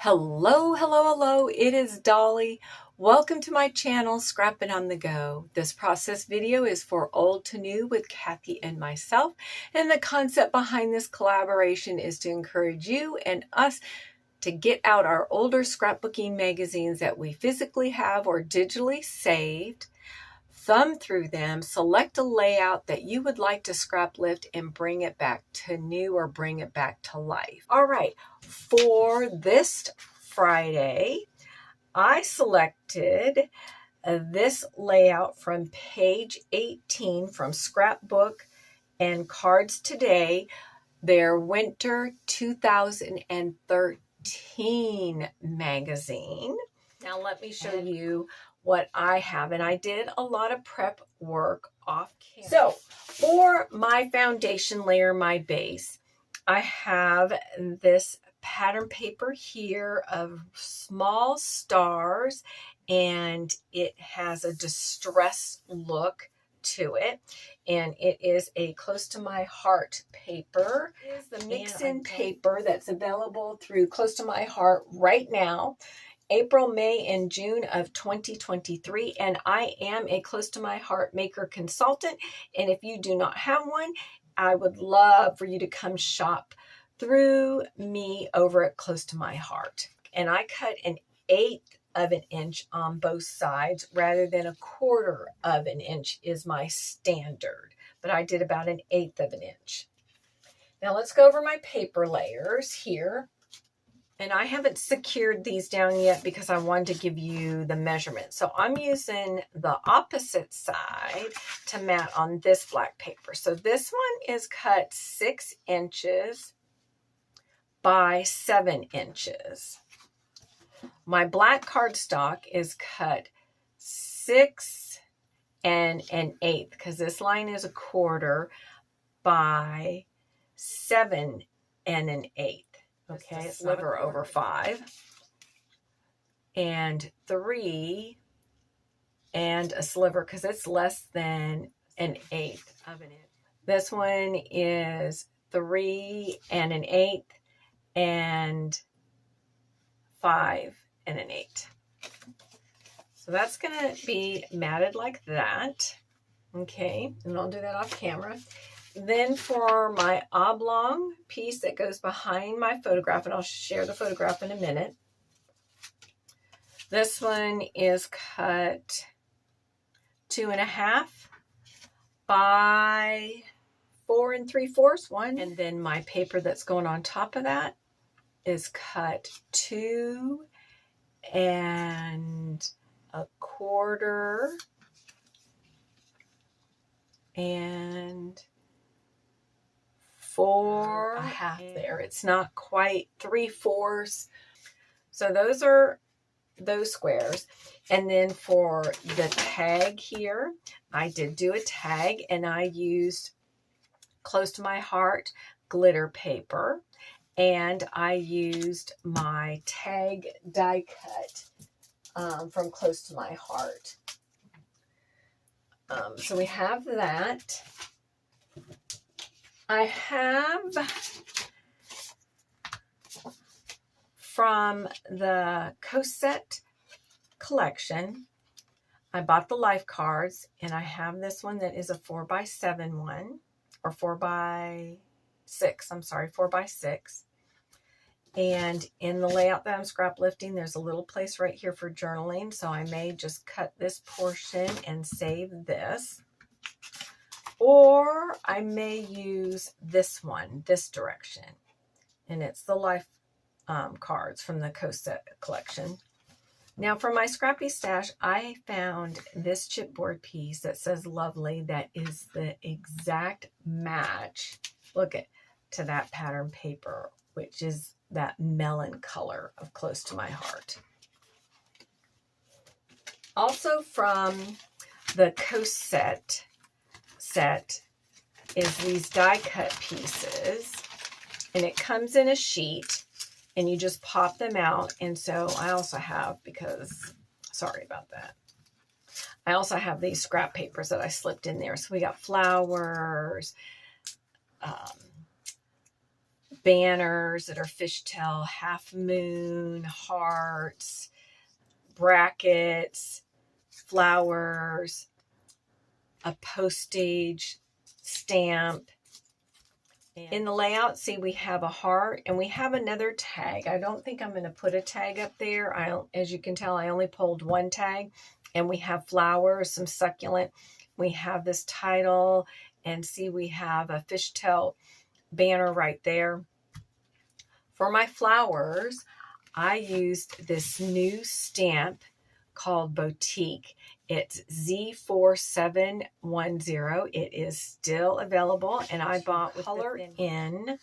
Hello, hello, hello. It is Dolly. Welcome to my channel, Scrapping on the Go. This process video is for old to new with Kathy and myself. And the concept behind this collaboration is to encourage you and us to get out our older scrapbooking magazines that we physically have or digitally saved, thumb through them, select a layout that you would like to scrap lift and bring it back to new or bring it back to life. All right, for this Friday, I selected this layout from page 18 from Scrapbook and Cards Today, their winter 2013 magazine. Now let me show you what I have, and I did a lot of prep work off camera. So for my foundation layer, my base, I have this pattern paper here of small stars, and it has a distressed look to it, and it is a close to my heart paper. It is the mix-in paper that's available through Close to My Heart right now, April, May, and June of 2023, and I am a Close to My Heart maker consultant, and if you do not have one, I would love for you to come shop through me over at Close to My Heart. And I cut an 1/8 of an inch on both sides rather than 1/4 of an inch is my standard, but I did about an 1/8 of an inch. Now let's go over my paper layers here. And I haven't secured these down yet because I wanted to give you the measurement. So I'm using the opposite side to mat on this black paper. So this one is cut 6 inches by 7 inches. My black cardstock is cut 6 and an 1/8 because this line is 1/4 by 7 and an 1/8. Okay, sliver over 5 and 3 and a sliver because it's less than an 1/8 of an inch. This one is 3 and an 1/8 and 5 and an 1/8. So that's going to be matted like that. Okay, and I'll do that off camera. Then for my oblong piece that goes behind my photograph, and I'll share the photograph in a minute. This one is cut 2 1/2 by 4 3/4, 1. And then my paper that's going on top of that is cut 2 1/4 and 4 1/2 there. It's not quite 3/4. So those are those squares. And then for the tag here, I did do a tag, and I used Close to My Heart glitter paper, and I used my tag die cut from Close to My Heart. So we have that. I have from the Cosette collection, I bought the life cards, and I have this one that is a 4x7 one, or 4x6, I'm sorry, 4x6. And in the layout that I'm scrap lifting, there's a little place right here for journaling, so I may just cut this portion and save this. Or I may use this one, this direction. And it's the life cards from the Cosette collection. Now for my scrappy stash, I found this chipboard piece that says lovely, that is the exact match, look at, to that pattern paper, which is that melon color of Close to My Heart. Also from the Cosette set is these die cut pieces, and it comes in a sheet, and you just pop them out. And so I also have, because sorry about that, I also have these scrap papers that I slipped in there. So we got flowers, banners that are fishtail, half moon, hearts, brackets, flowers, a postage stamp. In the layout, see, we have a heart and we have another tag. I don't think I'm going to put a tag up there. As you can tell, I only pulled one tag, and we have flowers, some succulent. We have this title, and see, we have a fishtail banner right there. For my flowers, I used this new stamp called Boutique. It's Z4710. It is still available, and I bought with color in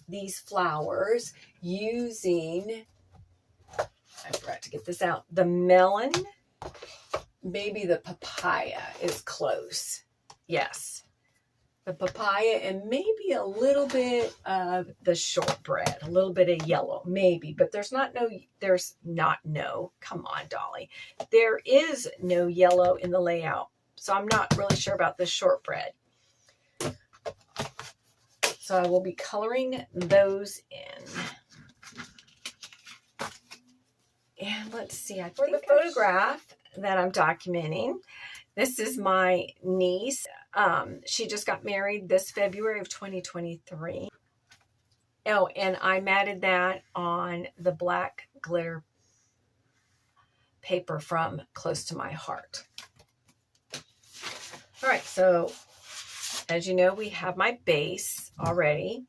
these flowers using, I forgot to get this out, the melon, maybe the papaya is close. Yes, the papaya, and maybe a little bit of the shortbread, a little bit of yellow, maybe, but come on, Dolly. There is no yellow in the layout, so I'm not really sure about the shortbread. So I will be coloring those in. And let's see, for the photograph that I'm documenting, this is my niece. She just got married this February of 2023. Oh, and I matted that on the black glitter paper from Close to My Heart. All right, so as you know, we have my base already.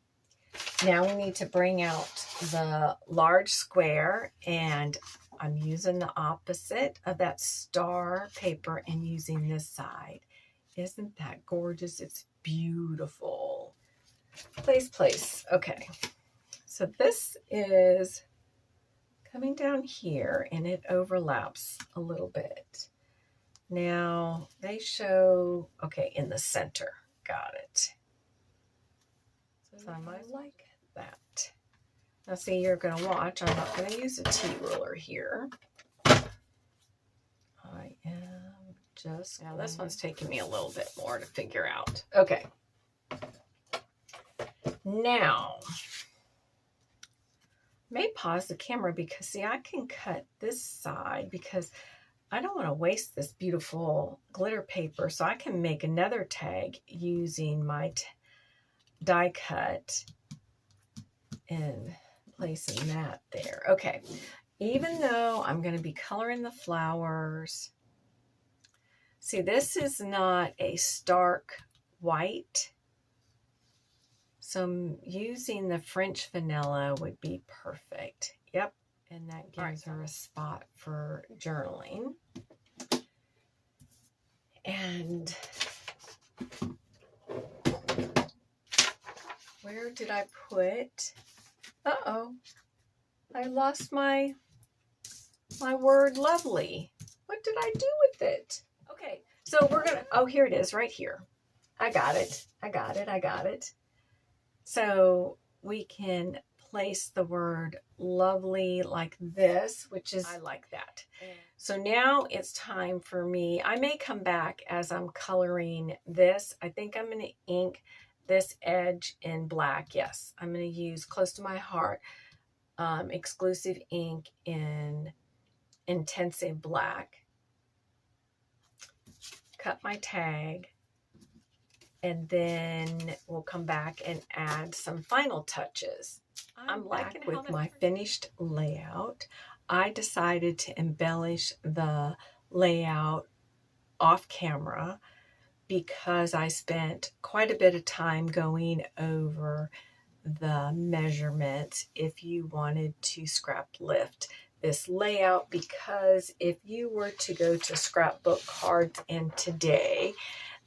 Now we need to bring out the large square, and I'm using the opposite of that star paper and using this side. Isn't that gorgeous? It's beautiful. Place. Okay. So this is coming down here, and it overlaps a little bit. Now they show, okay, in the center. Got it. So I might like that. Now see, you're going to watch. I'm not going to use a T-ruler here. I am just... Now this one's taking me a little bit more to figure out. Okay. Now, I may pause the camera because, see, I can cut this side because I don't want to waste this beautiful glitter paper. So I can make another tag using my die cut and placing that there. Okay, even though I'm going to be coloring the flowers, see, this is not a stark white, so I'm using the French vanilla would be perfect. Yep, and that gives her a spot for journaling. And where did I put... Uh-oh, I lost my word lovely. What did I do with it? Okay, so we're going to, oh, here it is right here. I got it. So we can place the word lovely like this, which is, I like that. So now it's time for me. I may come back as I'm coloring this. I think I'm going to ink this edge in black. Yes, I'm going to use Close to My Heart exclusive ink in intensive black. Cut my tag, and then we'll come back and add some final touches. I'm back with my finished layout. I decided to embellish the layout off camera because I spent quite a bit of time going over the measurements if you wanted to scrap lift this layout, because if you were to go to Scrapbook Cards and Today,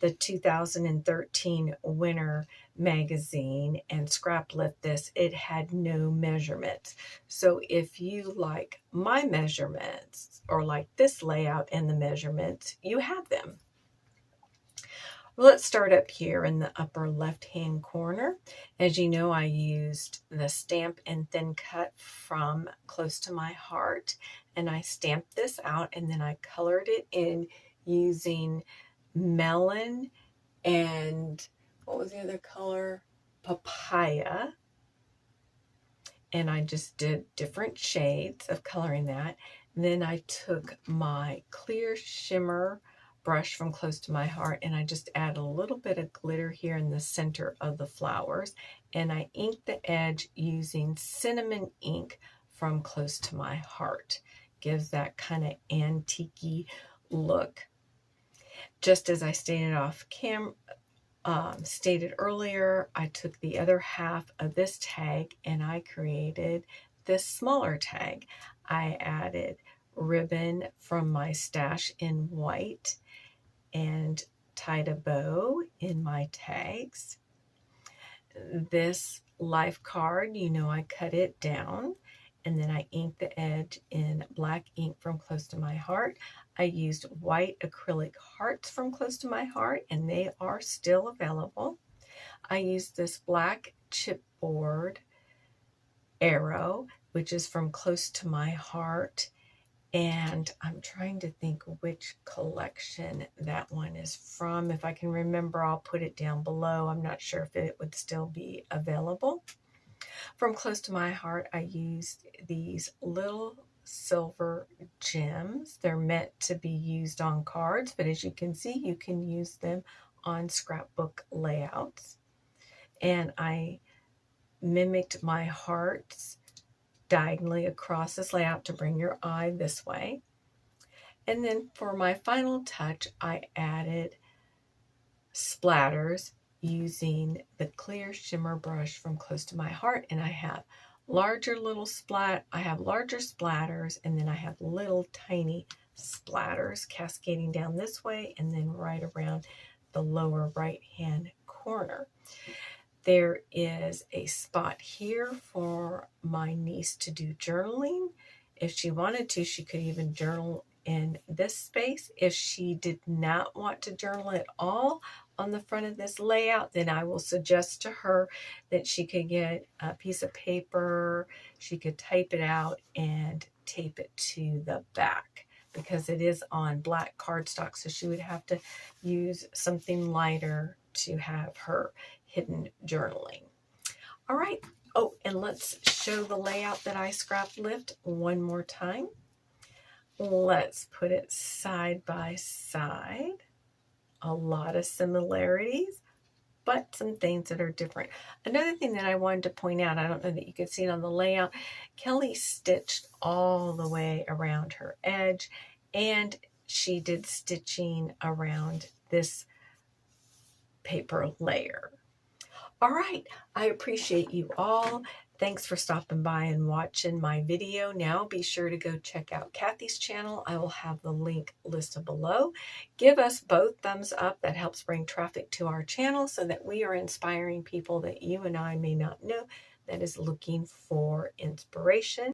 the 2013 winter magazine, and scrap lift this, it had no measurements. So if you like my measurements or like this layout and the measurements, you have them. Well, let's start up here in the upper left-hand corner. As you know, I used the Stamp and Thin Cut from Close to My Heart, and I stamped this out, and then I colored it in using melon and what was the other color? Papaya. and I just did different shades of coloring that. And then I took my clear shimmer brush from Close to My Heart, and I just add a little bit of glitter here in the center of the flowers, and I ink the edge using cinnamon ink from Close to My Heart. Gives that kind of antique-y look. Just as I stated earlier, I took the other half of this tag and I created this smaller tag. I added ribbon from my stash in white and tied a bow in my tags. This life card, I cut it down, and then I inked the edge in black ink from Close to My Heart. I used white acrylic hearts from Close to My Heart, and they are still available. I used this black chipboard arrow, which is from Close to My Heart, and I'm trying to think which collection that one is from. If I can remember, I'll put it down below. I'm not sure if it would still be available. From Close to My Heart, I used these little silver gems. They're meant to be used on cards, but as you can see, you can use them on scrapbook layouts. And I mimicked my hearts diagonally across this layout to bring your eye this way. And then for my final touch, I added splatters using the clear shimmer brush from Close to My Heart, and I have larger splatters, and then I have little tiny splatters cascading down this way and then right around the lower right hand corner. There is a spot here for my niece to do journaling. If she wanted to, she could even journal in this space. If she did not want to journal at all on the front of this layout, then I will suggest to her that she could get a piece of paper, she could type it out and tape it to the back, because it is on black cardstock, so she would have to use something lighter to have her hidden journaling. All right. Oh, and let's show the layout that I scrap lift one more time. Let's put it side by side. A lot of similarities, but some things that are different. Another thing that I wanted to point out, I don't know that you could see it on the layout, Kelly stitched all the way around her edge, and she did stitching around this paper layer. All right, I appreciate you all. Thanks for stopping by and watching my video. Now be sure to go check out Kathy's channel. I will have the link listed below. Give us both thumbs up. That helps bring traffic to our channel so that we are inspiring people that you and I may not know that is looking for inspiration.